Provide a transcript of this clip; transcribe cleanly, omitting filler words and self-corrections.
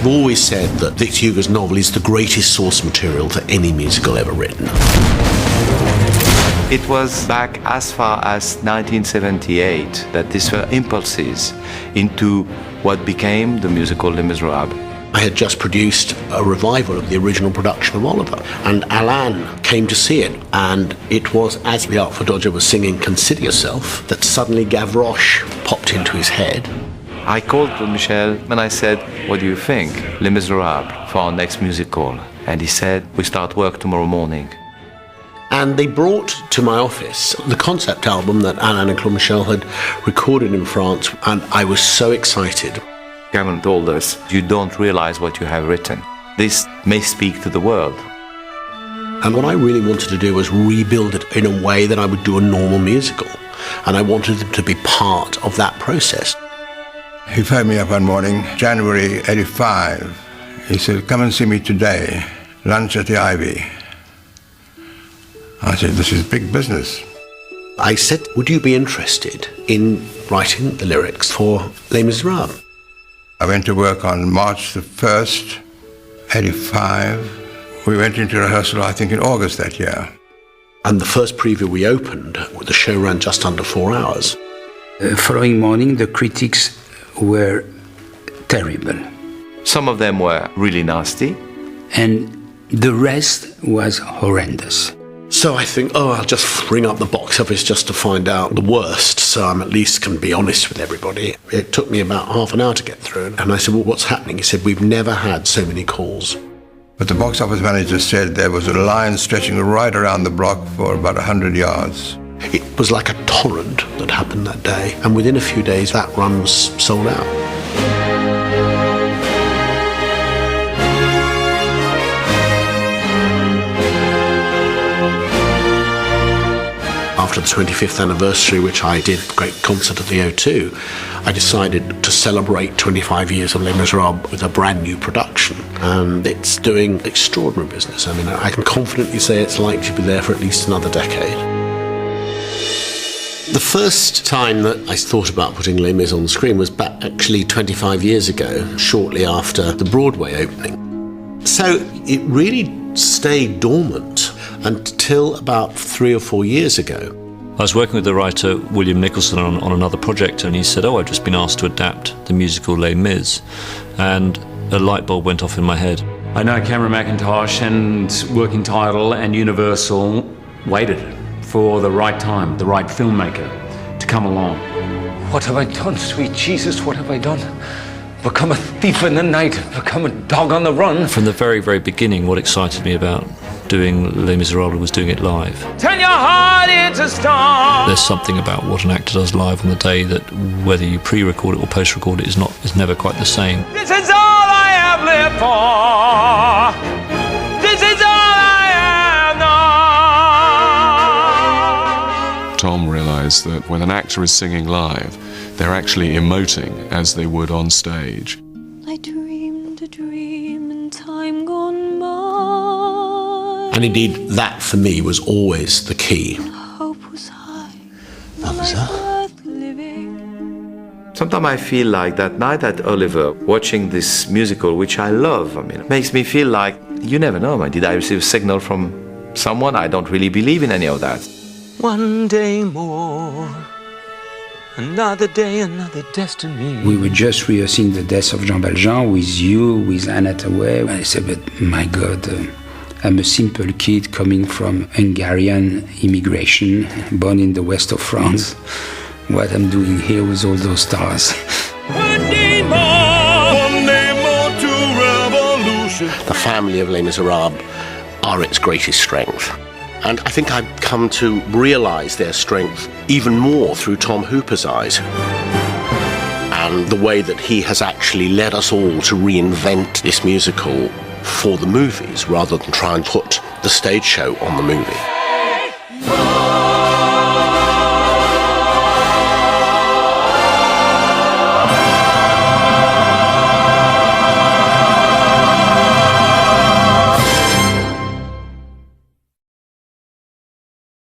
I've always said that Victor Hugo's novel is the greatest source material for any musical ever written. It was back as far as 1978 that these were impulses into what became the musical Les Miserables. I had just produced a revival of the original production of Oliver, and Alain came to see it, and it was as the Artful Dodger was singing Consider Yourself that suddenly Gavroche popped into his head. I called Michel and I said, what do you think, Les Miserables, for our next musical? And he said, we start work tomorrow morning. And they brought to my office the concept album that Alain and Claude Michel had recorded in France, and I was so excited. Cameron told us, you don't realize what you have written. This may speak to the world. And what I really wanted to do was rebuild it in a way that I would do a normal musical. And I wanted them to be part of that process. He phoned me up one morning, January 85. He said, come and see me today, lunch at the Ivy. I said, this is big business. I said, would you be interested in writing the lyrics for Les Miserables? I went to work on March the 1st, 85. We went into rehearsal, I think, in August that year. And the first preview we opened, the show ran just under 4 hours. The following morning, the critics were terrible. Some of them were really nasty. And the rest was horrendous. So I think, I'll just bring up the box office just to find out the worst, so I at least can be honest with everybody. It took me about half an hour to get through. And I said, well, what's happening? He said, we've never had so many calls. But the box office manager said there was a line stretching right around the block for about 100 yards. It was like a torrent that happened that day. And within a few days, that run was sold out. After the 25th anniversary, which I did a great concert at the O2, I decided to celebrate 25 years of Les Miserables with a brand new production. And it's doing extraordinary business. I mean, I can confidently say it's likely to be there for at least another decade. The first time that I thought about putting Les Mis on the screen was back actually 25 years ago, shortly after the Broadway opening. So it really stayed dormant until about 3 or 4 years ago. I was working with the writer William Nicholson on another project, and he said, I've just been asked to adapt the musical Les Mis, and a light bulb went off in my head. I know Cameron Mackintosh and Working Title and Universal waited for the right time, the right filmmaker to come along. What have I done, sweet Jesus? What have I done? Become a thief in the night, become a dog on the run. From the very, very beginning, what excited me about doing Les Miserables was doing it live. Turn your heart into stone. There's something about what an actor does live on the day that whether you pre-record it or post-record it is never quite the same. This is all I have lived for. This is all I have known. Tom realised that when an actor is singing live, they're actually emoting as they would on stage. I dreamed a dream in time gone by. And indeed, that for me was always the key. Hope was high. That was that. Sometimes I feel like that night at Oliver, watching this musical, which I love, it makes me feel like, you never know, man. Did I receive a signal from someone? I don't really believe in any of that. One day more, another day, another destiny. We were just rehearsing the death of Jean Valjean with you, with Anne Hathaway. I said, but my God, I'm a simple kid coming from Hungarian immigration, born in the west of France. What I'm doing here with all those stars. One day more to revolution. The family of Les Miserables are its greatest strength. And I think I've come to realise their strength even more through Tom Hooper's eyes. And the way that he has actually led us all to reinvent this musical for the movies rather than try and put the stage show on the movie.